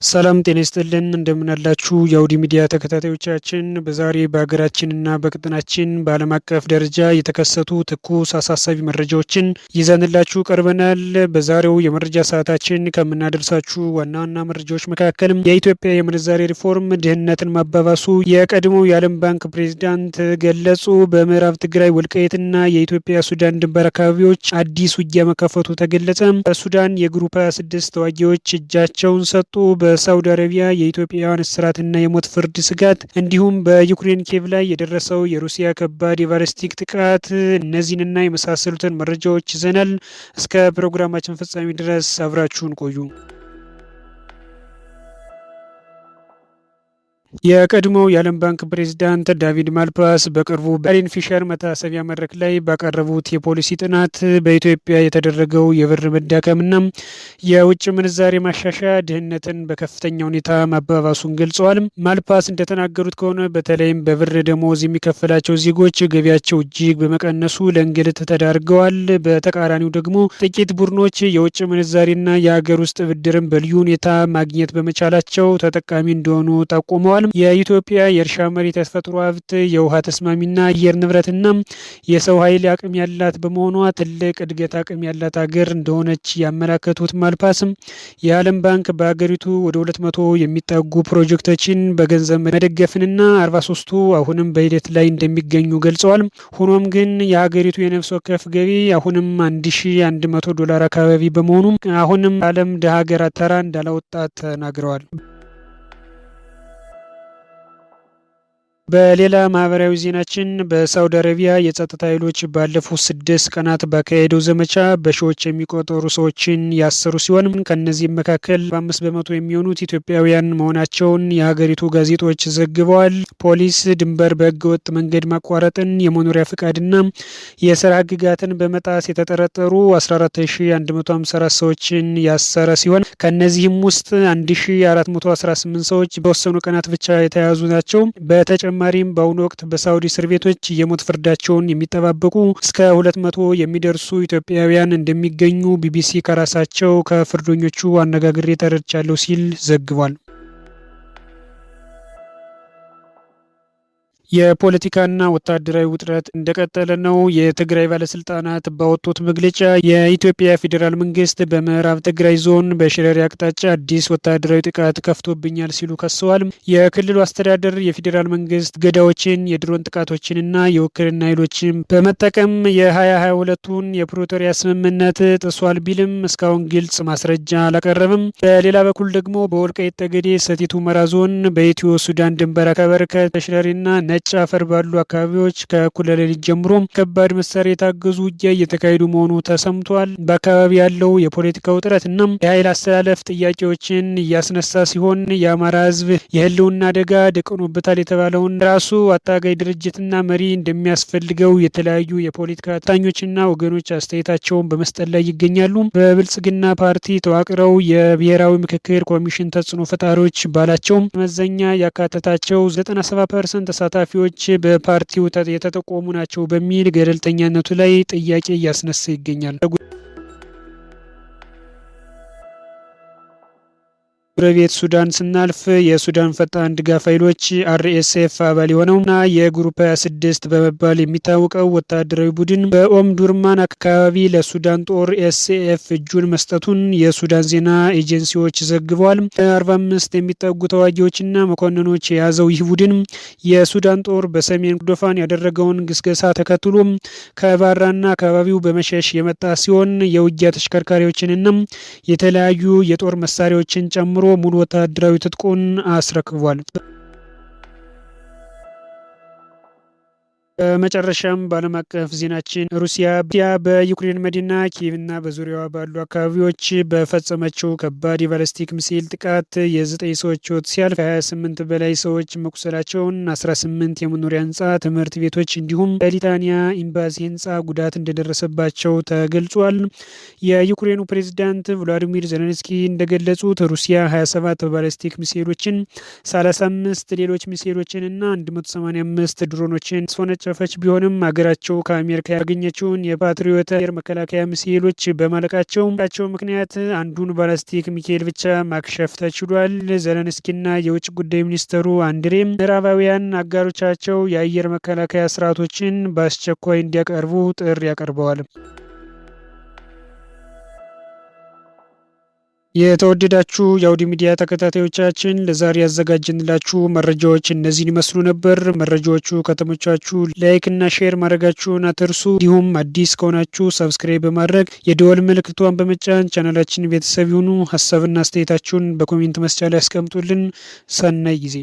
ሰላም ጤና ይስጥልን እንደምን አላችሁ የአውዲ ሚዲያ ተከታታዮቻችን። በዛሬ በሀገራችንና በቀጠናችን በዓለም አቀፍ ደረጃ የተከሰቱ ትኩስ አሳሳቢ መረጃዎችን ይዘንላችሁ ቀርበናል። በዛሬው የመረጃ ሰዓታችን ከምናደርሳችሁ ዋና ዋና መረጃዎች መካከል የኢትዮጵያ የምንዛሬ ሪፎርም ድህነትን ማባባሱ የቀድሞው የዓለም ባንክ ፕሬዝዳንት ገለጹ፣ በምዕራብ ትግራይ ወልቃይትና የኢትዮጵያ ሱዳን ድንበር አካባቢዎች አዲስ ውጊያ መከፈቱ ተገለጸ፣ በሱዳን የግሩፕ 26 ተዋጊዎች እጃቸውን ሰጡ፣ በሳውዲ አረቢያ የኢትዮጵያውያን እስራትና የሞት ፍርድ ስጋት፣ እንዲሁም በዩክሬን ኬቭ ላይ የደረሰው የሩሲያ ከባድ የባለስቲክ ጥቃት፣ እነዚህንና የመሳሰሉትን መረጃዎች ይዘናል። እስከ ፕሮግራማችን ፍጻሜ ድረስ አብራችሁን ቆዩ። የቀድሞው የዓለም ባንክ ፕሬዝዳንት ዳቪድ ማልፓስ በቅርቡ በአሌን ፊሸር መታሰቢያ መድረክ ላይ ባቀረቡት የፖሊሲ ጥናት በኢትዮጵያ የተደረገው የብር መዳከምና የውጭ ምንዛሬ ማሻሻያ ድህነትን በከፍተኛ ሁኔታ ማባባሱን ገልጸዋል። ማልፓስ እንደተናገሩት ከሆነ በተለይም በብር ደሞዝ የሚከፈላቸው ዜጎች ገቢያቸው እጅግ በመቀነሱ ለእንግልት ተዳርገዋል። በተቃራኒው ደግሞ ጥቂት ቡድኖች የውጭ ምንዛሬና የሀገር ውስጥ ብድርን በልዩ ሁኔታ ማግኘት በመቻላቸው ተጠቃሚ እንደሆኑ ጠቁመዋል። የኢትዮጵያ የእርሻ መሬት፣ የተፈጥሮ ሀብት፣ የውሃ ተስማሚና አየር ንብረትና የሰው ኃይል አቅም ያላት በመሆኗ ትልቅ እድገት አቅም ያላት ሀገር እንደሆነች ያመላከቱት ማልፓስም የዓለም ባንክ በሀገሪቱ ወደ 200 የሚጠጉ ፕሮጀክቶችን በገንዘብ መደገፍንና 43ቱ አሁንም በሂደት ላይ እንደሚገኙ ገልጸዋል። ሆኖም ግን የሀገሪቱ የነፍስ ወከፍ ገቢ አሁንም $1100 አካባቢ በመሆኑ አሁንም ዓለም ደሃ ሀገራት ተራ እንዳላወጣ ተናግረዋል። በሌላ ማህበራዊ ዜናችን በሳውዲ አረቢያ የጸጥታ ኃይሎች ባለፉት 6 ቀናት ባካሄደው ዘመቻ በሺዎች የሚቆጠሩ ሰዎችን ያሰሩ ሲሆን ከነዚህም መካከል 5 በመቶ የሚሆኑት ኢትዮጵያውያን መሆናቸውን የሀገሪቱ ጋዜጦች ዘግበዋል። ፖሊስ ድንበር በህገወጥ መንገድ ማቋረጥን፣ የመኖሪያ ፍቃድና የስራ ህግጋትን በመጣስ የተጠረጠሩ 14154 ሰዎችን ያሰረ ሲሆን ከነዚህም ውስጥ 1418 ሰዎች በወሰኑ ቀናት ብቻ የተያዙ ናቸው። በተጨማሪም በአሁኑ ወቅት በሳውዲ እስር ቤቶች የሞት ፍርዳቸውን የሚጠባበቁ እስከ 200 የሚደርሱ ኢትዮጵያውያን እንደሚገኙ ቢቢሲ ከራሳቸው ከፍርደኞቹ አነጋግሬ ተረድቻለሁ ሲል ዘግቧል። የፖለቲካና ወታደራዊ ውጥረት እንደቀጠለ ነው። የትግራይ ባለስልጣናት ባወጡት መግለጫ የኢትዮጵያ ፌዴራል መንግስት በምዕራብ ትግራይ ዞን በሽረሪ አቅጣጫ አዲስ ወታደራዊ ጥቃት ከፍቶብኛል ሲሉ ከሰዋል። የክልሉ አስተዳደር የፌዴራል መንግስት ገዳዎችን፣ የድሮን ጥቃቶችንና የውክልና ኃይሎችን በመጠቀም የ2022ቱን የፕሪቶሪያ ስምምነት ጥሷል ቢልም እስካሁን ግልጽ ማስረጃ አላቀረብም። በሌላ በኩል ደግሞ በወልቃይት ጠገዴ ሰቲት ሁመራ ዞን በኢትዮ ሱዳን ድንበር አካባቢ ከሽረሪና ነጭ አፈር ባሉ አካባቢዎች ከእኩለ ሌሊት ጀምሮ ከባድ መሳሪያ የታገዙ ውጊያ እየተካሄዱ መሆኑ ተሰምቷል። በአካባቢ ያለው የፖለቲካ ውጥረት እና የኃይል አስተላለፍ ጥያቄዎችን እያስነሳ ሲሆን የአማራ ሕዝብ የህልውና አደጋ ደቅኖበታል የተባለውን ራሱ አታጋይ ድርጅትና መሪ እንደሚያስፈልገው የተለያዩ የፖለቲካ ተንታኞችና ወገኖች አስተያየታቸውን በመስጠት ላይ ይገኛሉ። በብልጽግና ፓርቲ ተዋቅረው የብሔራዊ ምክክር ኮሚሽን ተጽዕኖ ፈጣሪዎች ባላቸው መመዘኛ ያካተታቸው 97% ተሳታፊዎች በፓርቲው የተጠቆሙ ናቸው በሚል ገለልተኛነቱ ላይ ጥያቄ እያስነሳ ይገኛል። ጎረቤት ሱዳን ስናልፍ የሱዳን ፈጣን ድጋፍ ኃይሎች RSF አባል የሆነውና የግሩፕ 26 በመባል የሚታወቀው ወታደራዊ ቡድን በኦምዱርማን አካባቢ ለሱዳን ጦር SAF እጁን መስጠቱን የሱዳን ዜና ኤጀንሲዎች ዘግበዋል። 45 የሚጠጉ ተዋጊዎችና መኮንኖች የያዘው ይህ ቡድን የሱዳን ጦር በሰሜን ኮርዶፋን ያደረገውን ግስገሳ ተከትሎ ከባራና አካባቢው በመሸሽ የመጣ ሲሆን የውጊያ ተሽከርካሪዎችንና የተለያዩ የጦር መሳሪያዎችን ጨምሮ ሙሉ ወታደራዊ ትጥቁን አስረክቧል። በመጨረሻም በዓለም አቀፍ ዜናችን ሩሲያ በዩክሬን መዲና ኪየቭና በዙሪያዋ ባሉ አካባቢዎች በፈጸመችው ከባድ የባለስቲክ ሚሳኤል ጥቃት የ9 ሰዎች ሕይወት ሲያልፍ 28 በላይ ሰዎች መቁሰላቸውን፣ 18 የመኖሪያ ህንፃ፣ ትምህርት ቤቶች እንዲሁም በሊታኒያ ኤምባሲ ህንፃ ጉዳት እንደደረሰባቸው ተገልጿል። የዩክሬኑ ፕሬዝዳንት ቮሎዲሚር ዜሌንስኪ እንደገለጹት ሩሲያ 27 ባለስቲክ ሚሳኤሎችን፣ 35 ሌሎች ሚሳኤሎችን እና 185 ድሮኖችን አስወነጨ የተጨፈጨፈች ቢሆንም ሀገራቸው ከአሜሪካ ያገኘችውን የፓትሪዮት አየር መከላከያ ሚሳኤሎች በማለቃቸው ምክንያት አንዱን ባላስቲክ ሚሳኤል ብቻ ማክሸፍ ተችሏል። ዘለንስኪና የውጭ ጉዳይ ሚኒስትሩ አንድሬም ምዕራባውያን አጋሮቻቸው የአየር መከላከያ ስርዓቶችን በአስቸኳይ እንዲያቀርቡ ጥሪ ያቀርበዋል። የተወደዳችሁ የአውዲ ሚዲያ ተከታታዮቻችን ለዛሬ ያዘጋጀንላችሁ መረጃዎች እነዚህን ይመስሉ ነበር። መረጃዎቹ ከተመቻችሁ ላይክ እና ሼር ማድረጋችሁን አትርሱ። እንዲሁም አዲስ ከሆናችሁ ሰብስክራይብ በማድረግ የደወል ምልክቷን በመጫን ቻናላችን ቤተሰብ ይሁኑ። ሀሳብና አስተያየታችሁን በኮሜንት መስጫ ላይ ያስቀምጡልን። ሰናይ ጊዜ